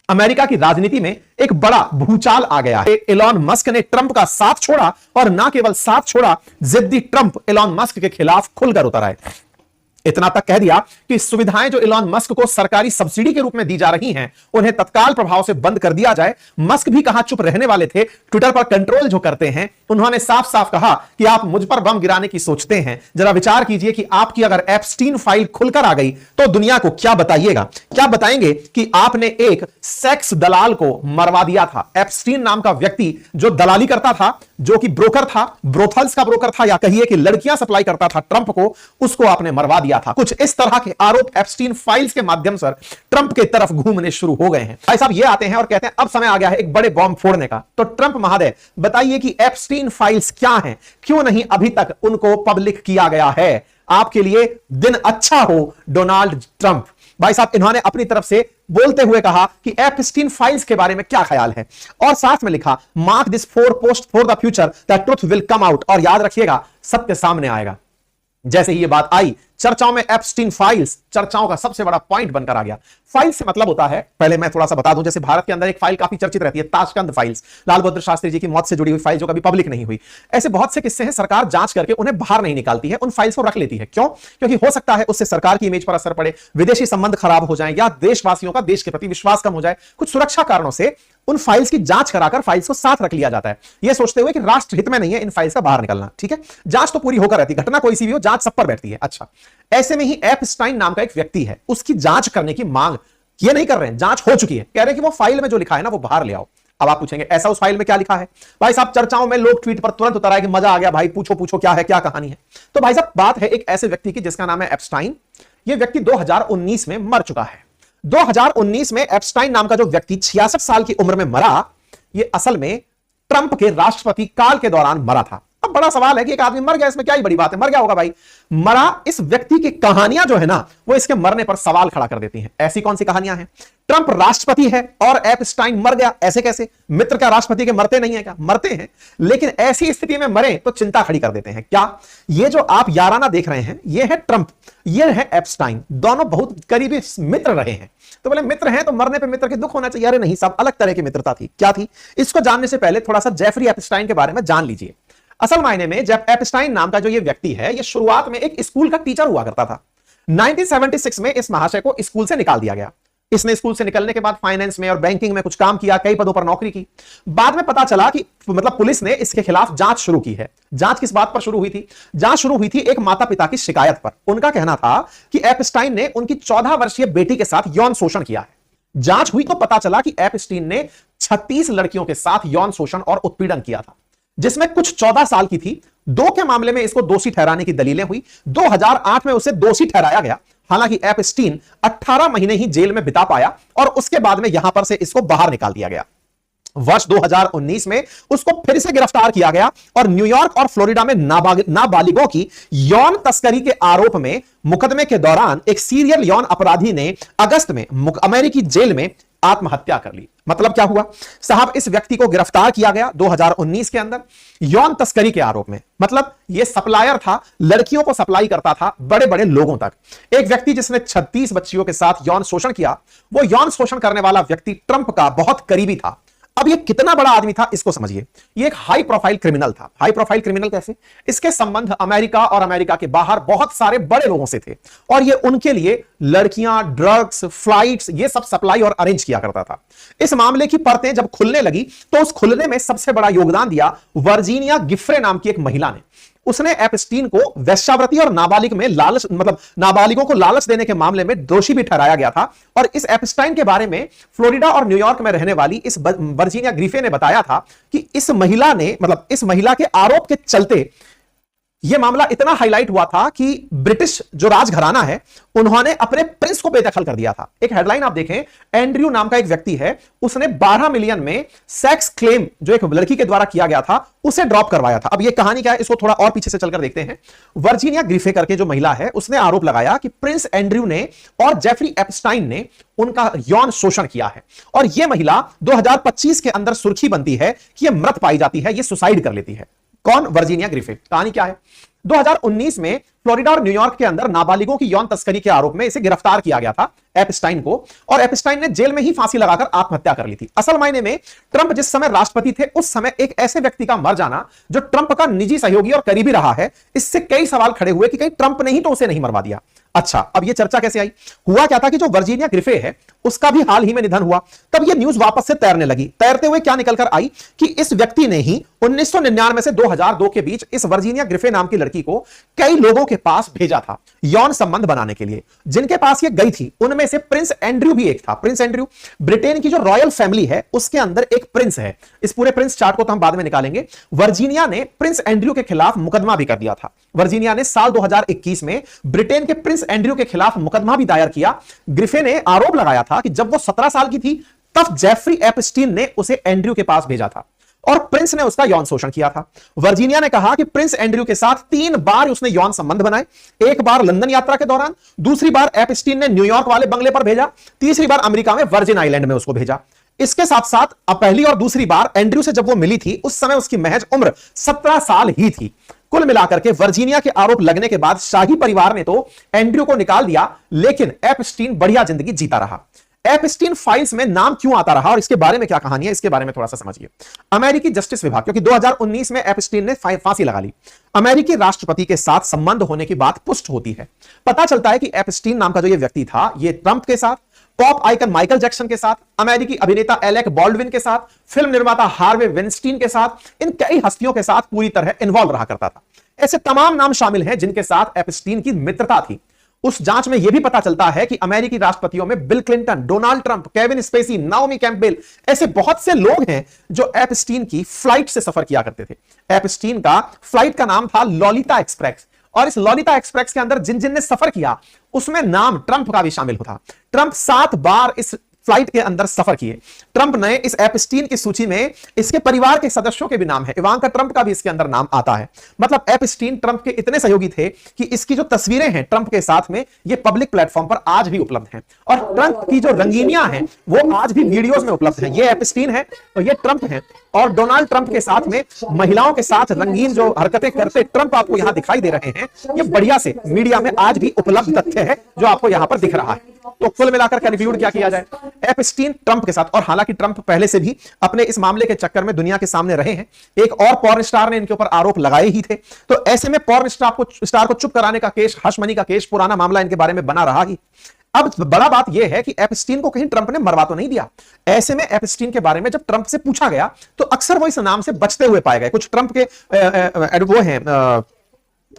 America की राजनीति में एक बड़ा भूचाल आ गया है। एलॉन मस्क ने ट्रंप का साथ छोड़ा और ना केवल साथ छोड़ा, जिद्दी ट्रंप एलॉन मस्क के खिलाफ खुलकर उतर आए। इतना तक कह दिया कि सुविधाएं जो एलॉन मस्क को सरकारी सब्सिडी के रूप में दी जा रही हैं, उन्हें तत्काल प्रभाव से बंद कर दिया जाए। मस्क भी कहां चुप रहने वाले थे, ट्विटर पर कंट्रोल जो करते हैं, उन्होंने साफ साफ कहा कि आप मुझ पर बम गिराने की सोचते हैं, जरा विचार कीजिए कि आपकी अगर एप्स्टीन फाइल खुलकर आ गई तो दुनिया को क्या बताइएगा। क्या बताएंगे कि आपने एक सेक्स दलाल को मरवा दिया था। एप्स्टीन नाम का व्यक्ति जो दलाली करता था, जो कि ब्रोकर था, ब्रोथल्स का ब्रोकर था, या कहिए कि लड़कियां सप्लाई करता था ट्रंप को, उसको आपने मरवा दिया था। कुछ इस तरह के आरोप एप्स्टीन फाइल्स के माध्यम से ट्रंप के तरफ घूमने शुरू हो गए हैं। भाई साहब ये आते हैं और कहते हैं अब समय आ गया है एक बड़े बॉम्ब फोड़ने का। तो ट्रंप महोदय बताइए कि एप्स्टीन फाइल्स क्या हैं, क्यों नहीं अभी तक उनको पब्लिक किया गया है। आपके लिए दिन अच्छा हो डोनाल्ड ट्रंप। भाई साहब इन्होंने अपनी तरफ से बोलते हुए कहा कि एप्स्टीन फाइल्स के बारे में क्या ख्याल है, और साथ में लिखा mark this four post for the future the truth will come out. और याद रखिएगा सत्य सामने आएगा। जैसे ही ये बात आई, चर्चाओं में एप्स्टीन फाइल्स चर्चाओं का सबसे बड़ा पॉइंट बनकर आ गया। फाइल से मतलब होता है, पहले मैं थोड़ा सा बता दूं, जैसे भारत के अंदर एक फाइल काफी चर्चित रहती है, ताशकंद फाइल्स, लाल बहादुर शास्त्री जी की मौत से जुड़ी हुई फाइल जो कभी पब्लिक नहीं हुई। ऐसे बहुत से किस्से हैं, सरकार जांच करके उन्हें बाहर नहीं निकालती है, उन फाइल्स को रख लेती है। क्यों? क्योंकि हो सकता है उससे सरकार की इमेज पर असर पड़े, विदेशी संबंध खराब हो जाए, या देशवासियों का देश के प्रति विश्वास कम हो जाए। कुछ सुरक्षा कारणों से उन फाइल्स की जांच कराकर फाइल्स को साथ रख लिया जाता है, यह सोचते हुए कि राष्ट्र हित में नहीं है इन फाइल्स का बाहर निकलना। ठीक है, जांच तो पूरी होकर रहती है, घटना कोई सी भी हो, जांच सब पर बैठती है। अच्छा, ऐसे में ही एप्स्टाइन नाम का एक व्यक्ति है, उसकी जांच करने की मांग ये नहीं कर रहे हैं, जांच हो चुकी है, कह रहे हैं कि वो फाइल में जो लिखा है ना वो बाहर ले आओ। अब आप पूछेंगे ऐसा उस फाइल में क्या लिखा है? भाई साहब चर्चाओं में लोग ट्वीट पर तुरंत उतर आए कि मजा आ गया भाई, पूछो पूछो क्या है, क्या कहानी है। तो भाई साहब बात है एक ऐसे व्यक्ति की जिसका नाम है एप्स्टाइन। यह व्यक्ति 2019 में मर चुका है। 2019 में एप्स्टाइन नाम का जो व्यक्ति 66 साल की उम्र में मरा, यह असल में ट्रंप के राष्ट्रपति काल के दौरान मरा था। अब बड़ा सवाल है कि एक आदमी मर गया, इसमें क्या ही बड़ी बात है, मर गया होगा भाई। मरा, इस व्यक्ति की कहानियां जो है ना वो इसके मरने पर सवाल खड़ा कर देती हैं। ऐसी कौन सी कहानियां हैं? ट्रंप राष्ट्रपति है और एप्स्टाइन मर गया, ऐसे कैसे? मित्र क्या राष्ट्रपति के मरते नहीं है क्या? मरते हैं, लेकिन ऐसी स्थिति में मरे तो चिंता खड़ी कर देते हैं। क्या ये जो आप याराना देख रहे हैं, ये है ट्रंप, ये है एप्स्टाइन, दोनों बहुत करीबी मित्र रहे हैं। तो बोले मित्र हैं तो मरने पे मित्र के दुख होना चाहिए। अरे नहीं, सब अलग तरह की मित्रता थी। क्या थी? इसको जानने से पहले थोड़ा सा जेफरी एप्स्टाइन के बारे में जान लीजिए। असल मायने में जब एप्स्टाइन नाम का जो ये व्यक्ति है, ये शुरुआत में एक स्कूल का टीचर हुआ करता था। 1976 में इस महाशय को स्कूल से निकाल दिया गया। इसने स्कूल से निकलने के बाद फाइनेंस में और बैंकिंग में कुछ काम किया, कई पदों पर नौकरी की। बाद में पता चला कि मतलब पुलिस ने इसके खिलाफ जांच शुरू की है। जांच किस बात पर शुरू हुई थी? जांच शुरू हुई थी एक माता पिता की शिकायत पर। उनका कहना था कि एप्स्टाइन ने उनकी 14 वर्षीय बेटी के साथ यौन शोषण किया है। जांच हुई तो पता चला कि एप्स्टाइन ने 36 लड़कियों के साथ यौन शोषण और उत्पीड़न किया था, जिसमें कुछ 14 साल की थी। 2 के मामले में इसको दोषी ठहराने की दलीलें हुई। 2008 में उसे दोषी ठहराया गया। हालांकि एप्स्टाइन 18 महीने ही जेल में बिता पाया और उसके बाद में यहां पर से इसको बाहर निकाल दिया गया। वर्ष 2019 में उसको फिर से गिरफ्तार किया गया और न्यूयॉर्क और फ्लोरिडा में नाबालिगों की यौन तस्करी के आरोप में मुकदमे के दौरान एक सीरियल यौन अपराधी ने अगस्त में अमेरिकी जेल में आत्महत्या कर ली। मतलब क्या हुआ साहब, इस व्यक्ति को गिरफ्तार किया गया 2019 के अंदर यौन तस्करी के आरोप में। मतलब यह सप्लायर था, लड़कियों को सप्लाई करता था बड़े बड़े लोगों तक। एक व्यक्ति जिसने 36 बच्चियों के साथ यौन शोषण किया, वो यौन शोषण करने वाला व्यक्ति ट्रंप का बहुत करीबी था। अब ये कितना बड़ा आदमी था इसको समझिए। ये एक हाई प्रोफाइल क्रिमिनल था। हाई प्रोफाइल क्रिमिनल कैसे? इसके संबंध अमेरिका और अमेरिका के बाहर बहुत सारे बड़े लोगों से थे और ये उनके लिए लड़कियां, ड्रग्स, फ्लाइट्स, ये सब सप्लाई और अरेंज किया करता था। इस मामले की परतें जब खुलने लगी तो उस खुलने में सबसे बड़ा योगदान दिया वर्जीनिया गिफ्रे नाम की एक महिला ने। उसने एप्स्टाइन को वेश्यावृत्ति और नाबालिग में लालच, मतलब नाबालिगों को लालच देने के मामले में दोषी भी ठहराया गया था। और इस एप्स्टाइन के बारे में फ्लोरिडा और न्यूयॉर्क में रहने वाली इस वर्जीनिया गिफ्रे ने बताया था कि इस महिला ने, मतलब इस महिला के आरोप के चलते यह मामला इतना हाईलाइट हुआ था कि ब्रिटिश जो राजघराना है उन्होंने अपने प्रिंस को बेदखल कर दिया था। एक हेडलाइन आप देखें, एंड्रयू नाम का एक व्यक्ति है, उसने 12 मिलियन में सेक्स क्लेम जो एक लड़की के द्वारा किया गया था उसे ड्रॉप करवाया था। अब यह कहानी क्या है इसको थोड़ा और पीछे से चलकर देखते हैं। वर्जीनिया गिफ्रे करके जो महिला है उसने आरोप लगाया कि प्रिंस एंड्रयू ने और जेफरी एप्स्टाइन ने उनका यौन शोषण किया है। और यह महिला 2025 के अंदर सुर्खी बनती है कि यह मृत पाई जाती है, यह सुसाइड कर लेती है। कौन? वर्जीनिया गिफ्रे। कहानी क्या है? 2019 में फ्लोरिडा और न्यूयॉर्क के अंदर नाबालिगों की यौन तस्करी के आरोप में इसे गिरफ्तार किया गया था एपस्टाइन को, और एपस्टाइन ने जेल में ही फांसी लगाकर आत्महत्या कर ली थी। असल मायने में ट्रंप जिस समय राष्ट्रपति थे उस समय एक ऐसे व्यक्ति का मर जाना जो ट्रंप का निजी सहयोगी और करीबी रहा है, इससे कई सवाल खड़े हुए कि कहीं ट्रंप ने ही तो उसे नहीं मरवा दिया। अच्छा, अब ये चर्चा कैसे आई? हुआ क्या था कि जो वर्जीनिया ग्रिफे है उसका भी हाल ही में निधन हुआ। तब ये न्यूज वापस से तैरने लगी। तैरते हुए क्या निकलकर आई कि इस व्यक्ति ने ही 1999 से 2002 के बीच इस वर्जीनिया ग्रिफे नाम की लड़की को कई लोगों के पास भेजा था यौन संबंध बनाने के लिए। जिनके पास ये गई थी उनमें से प्रिंस एंड्रयू भी एक था। प्रिंस एंड्रयू ब्रिटेन की जो रॉयल फैमिली है उसके अंदर एक प्रिंस है। इस पूरे प्रिंस चार्ट को तो हम बाद में निकालेंगे। वर्जीनिया ने प्रिंस एंड्रयू के खिलाफ मुकदमा भी कर दिया था। वर्जीनिया ने साल 2021 में ब्रिटेन के प्रिंस एंड्रयू के खिलाफ मुकदमा भी दायर किया। ग्रिफे ने आरोप लगाया था कि जब वो 17 साल की थी तब जेफरी एपस्टीन ने उसे एंड्रयू के पास भेजा था और प्रिंस ने उसका यौन शोषण किया था। वर्जीनिया ने कहा कि प्रिंस एंड्रयू के साथ 3 बार उसने यौन संबंध बनाए। एक बार लंदन यात्रा के दौरान, दूसरी बार एपस्टीन ने न्यूयॉर्क वाले बंगले पर भेजा, तीसरी बार अमेरिका में वर्जिन आइलैंड में उसको भेजा। इसके साथ साथ पहली और दूसरी बार एंड्रयू से जब वो मिली थी उस समय उसकी महज उम्र 17 साल ही थी। कुल मिलाकर के वर्जीनिया के आरोप लगने के बाद शाही परिवार ने तो एंड्रयू को निकाल दिया, लेकिन एपस्टीन बढ़िया जिंदगी जीता रहा। एपस्टीन फाइल्स में नाम क्यों आता रहा और इसके बारे में क्या कहानी है, इसके बारे में थोड़ा सा समझिए। अमेरिकी जस्टिस विभाग, क्योंकि 2019 में एपस्टीन ने फांसी लगा ली, अमेरिकी राष्ट्रपति के साथ संबंध होने की बात पुष्ट होती है। पता चलता है कि एपस्टीन नाम का जो ये व्यक्ति था, ये ट्रंप के साथ, पॉप आइकन माइकल जैक्सन के साथ, अमेरिकी अभिनेता एलेक बॉल्डविन के साथ, फिल्म निर्माता हार्वे विनस्टीन के साथ, इन कई हस्तियों के साथ पूरी तरह इन्वॉल्व रहा करता था। ऐसे तमाम नाम शामिल हैं जिनके साथ एपस्टीन की मित्रता थी। उस जांच में यह भी पता चलता है कि अमेरिकी राष्ट्रपतियों में Bill Clinton, Donald Trump, Kevin Spacey, Naomi Campbell, ऐसे बहुत से लोग हैं जो एपस्टीन की फ्लाइट से सफर किया करते थे। एपस्टीन का फ्लाइट का नाम था लॉलिता एक्सप्रेस, और इस लॉलिता एक्सप्रेस के अंदर जिन जिन ने सफर किया उसमें नाम ट्रंप का भी शामिल था। ट्रंप 7 बार इस फ्लाइट के अंदर सफर किए। ट्रंप ने इस एपस्टीन की सूची में इसके परिवार के सदस्यों के भी नाम है, इवांका ट्रंप का भी इसके अंदर नाम आता है। मतलब एपस्टीन ट्रंप के इतने सहयोगी थे कि इसकी जो तस्वीरें हैं ट्रंप के साथ में ये पब्लिक प्लेटफॉर्म पर आज भी उपलब्ध हैं, और ट्रंप की जो रंगीनियां हैं वो आज भी वीडियोस में उपलब्ध हैं। ये एपस्टीन है और ये ट्रंप है, और डोनाल्ड ट्रंप के साथ में महिलाओं के साथ रंगीन जो हरकतें करते ट्रंप आपको यहां दिखाई दे रहे हैं, ये बढ़िया से मीडिया में आज भी उपलब्ध तथ्य है जो आपको यहां पर दिख रहा है। तो कुल मिलाकर कंक्लूड क्या किया जाए, एपस्टीन ट्रंप के साथ, और हालांकि ट्रंप पहले से भी अपने इस मामले के चक्कर में दुनिया के सामने रहे हैं, एक और पॉर्न स्टार ने इनके ऊपर आरोप लगाए ही थे, तो ऐसे में पॉर्न स्टार को चुप कराने का केस, हश मनी का केस, पुराना मामला इनके बारे में बना रहा ही। अब बड़ा बात यह है कि एपस्टीन को कहीं ट्रंप ने मरवा तो नहीं दिया। ऐसे में एपस्टीन के बारे में जब ट्रंप से पूछा गया तो अक्सर वो इस नाम से बचते हुए पाए गए। कुछ ट्रंप के वो हैं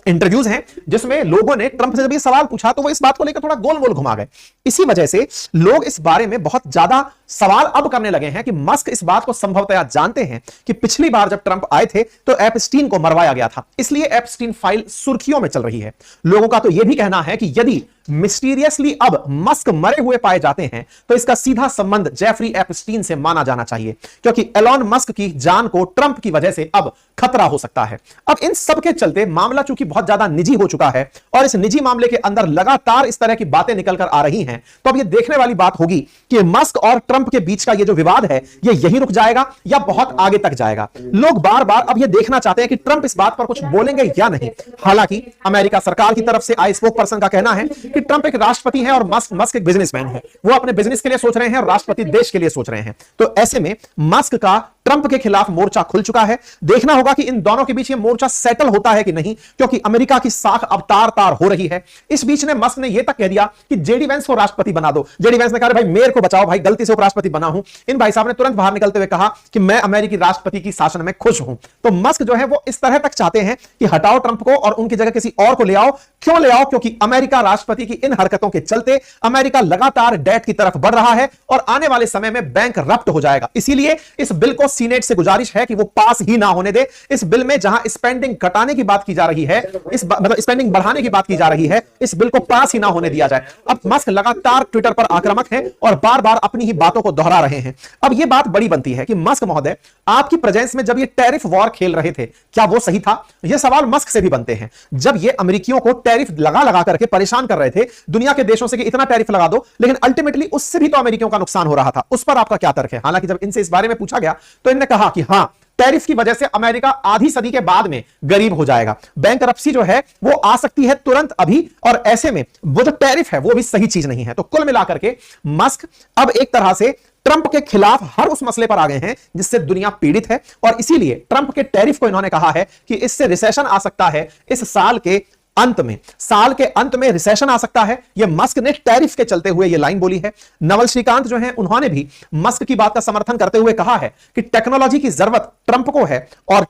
इंटरव्यूज हैं जिसमें लोगों ने ट्रंप से जब ये सवाल पूछा तो वो इस बात को लेकर थोड़ा गोल गोल घुमा गए। इसी वजह से लोग इस बारे में बहुत ज्यादा सवाल अब करने लगे हैं कि मस्क इस बात को संभवतः जानते हैं कि पिछली बार जब ट्रंप आए थे तो एपस्टीन को मरवाया गया था, इसलिए एपस्टीन फाइल सुर्खियों में चल रही है। लोगों का तो यह भी कहना है कि यदि मिस्टीरियसली अब मस्क मरे हुए पाए जाते हैं तो इसका सीधा संबंध जेफरी एपस्टीन से माना जाना चाहिए, क्योंकि एलॉन मस्क की जान को ट्रंप की वजह से अब खतरा हो सकता है। अब इन सब के चलते मामला चूंकि बहुत ज्यादा निजी हो चुका है और इस निजी मामले के अंदर लगातार इस तरह की बातें निकलकर आ रही हैं, तो अब यह देखने वाली बात होगी कि मस्क और ट्रंप के बीच का यह जो विवाद है यह यहीं रुक जाएगा या बहुत आगे तक जाएगा। लोग बार बार अब यह देखना चाहते हैं कि ट्रंप इस बात पर कुछ बोलेंगे या नहीं। हालांकि अमेरिका सरकार की तरफ से आए स्पोक पर्सन का कहना है कि ट्रंप एक राष्ट्रपति है और मस्क एक बिजनेसमैन है, वो अपने बिजनेस के लिए सोच रहे हैं और राष्ट्रपति देश के लिए सोच रहे हैं। तो ऐसे में मस्क का ट्रंप के खिलाफ मोर्चा खुल चुका है। देखना होगा कि इन दोनों के बीच ये मोर्चा सेटल होता है कि नहीं, क्योंकि अमेरिका की साख अब तार तार हो रही है। इस बीच ने मस्क ने यह तक कह दिया कि जेडी वेंस को राष्ट्रपति बना दो। जेडी वेंस ने कहा भाई मेयर को बचाओ, भाई गलती से उपराष्ट्रपति बना हूं। इन भाई साहब ने तुरंत बाहर निकलते हुए कहा कि मैं अमेरिकी राष्ट्रपति की शासन में खुश हूं। तो मस्क जो है वो इस तरह तक चाहते हैं कि हटाओ ट्रंप को और उनकी जगह किसी और को ले आओ। क्यों ले आओ? क्योंकि अमेरिका राष्ट्रपति की इन हरकतों के चलते अमेरिका लगातार डेट की तरफ बढ़ रहा है और आने वाले समय में बैंक रप्ट हो जाएगा। इसीलिए इस बिल को सीनेट से गुजारिश है कि वो पास ही ना होने दे। इस बिल में जहां स्पेंडिंग घटाने की बात की जा रही है, मतलब स्पेंडिंग बढ़ाने की बात की जा रही है, इस बिल को पास ही ना होने दिया जाए। अब मस्क लगातार ट्विटर पर आक्रामक है और बार बार अपनी ही बातों को दोहरा रहे हैं। अब यह बात बड़ी बनती है कि मस्क महोदय आपकी प्रेजेंस में जब ये टैरिफ वॉर खेल रहे थे, क्या वो सही था? यह सवाल मस्क से भी बनते हैं। जब ये अमेरिकियों को टैरिफ लगा करके परेशान कर रहे थे, दुनिया के देशों से कि इतना टैरिफ लगा दो, लेकिन अल्टीमेटली उससे भी तो अमेरिकियों का नुकसान हो रहा था। उस पर आपका क्या तर्क है? हालांकि जब इनसे इस बारे में पूछा गया तो इन्होंने कहा कि हां, टैरिफ की वजह से अमेरिका आधी सदी के बाद में गरीब हो जाएगा। बैंकरप्सी जो है वो आ सकती है तुरंत अभी, और ऐसे में वो जो टैरिफ है वो भी सही चीज नहीं है। तो कुल मिलाकर के मस्क अब एक तरह से ट्रंप के खिलाफ हर उस मसले पर आ गए हैं जिससे दुनिया पीड़ित है, और इसीलिए ट्रंप के टैरिफ को इन्होंने कहा है कि इससे रिसेशन आ सकता है इस साल के अंत में रिसेशन आ सकता है। यह मस्क ने टैरिफ के चलते हुए यह लाइन बोली है। नवल श्रीकांत जो है उन्होंने भी मस्क की बात का समर्थन करते हुए कहा है कि टेक्नोलॉजी की जरूरत ट्रंप को है और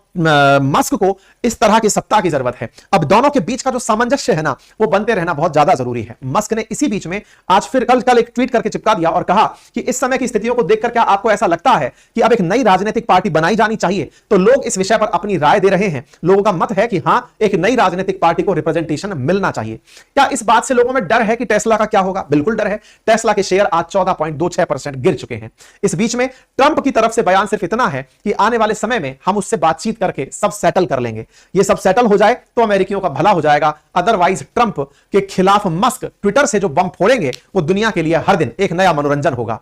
मस्क को इस तरह की सत्ता की जरूरत है। अब दोनों के बीच का जो सामंजस्य है ना वो बनते रहना बहुत ज्यादा जरूरी है। मस्क ने इसी बीच में आज फिर कल एक ट्वीट करके चिपका दिया और कहा कि इस समय की स्थितियों को देखकर क्या आपको ऐसा लगता है कि अब एक नई राजनीतिक पार्टी बनाई जानी चाहिए? तो लोग इस विषय पर अपनी राय दे रहे हैं। लोगों का मत है कि हां, एक नई राजनीतिक पार्टी को रिप्रेजेंटेशन मिलना चाहिए। क्या इस बात से लोगों में डर है कि टेस्ला का क्या होगा? बिल्कुल डर है। टेस्ला के शेयर आज 14.26% गिर चुके हैं। इस बीच में ट्रंप की तरफ से बयान सिर्फ इतना है कि आने वाले समय में हम उससे बातचीत करके सब सेटल कर लेंगे। ये सब सेटल हो जाए तो अमेरिकियों का भला हो जाएगा। अदरवाइज ट्रंप के खिलाफ मस्क ट्विटर से जो बम फोड़ेंगे वो दुनिया के लिए हर दिन एक नया मनोरंजन होगा।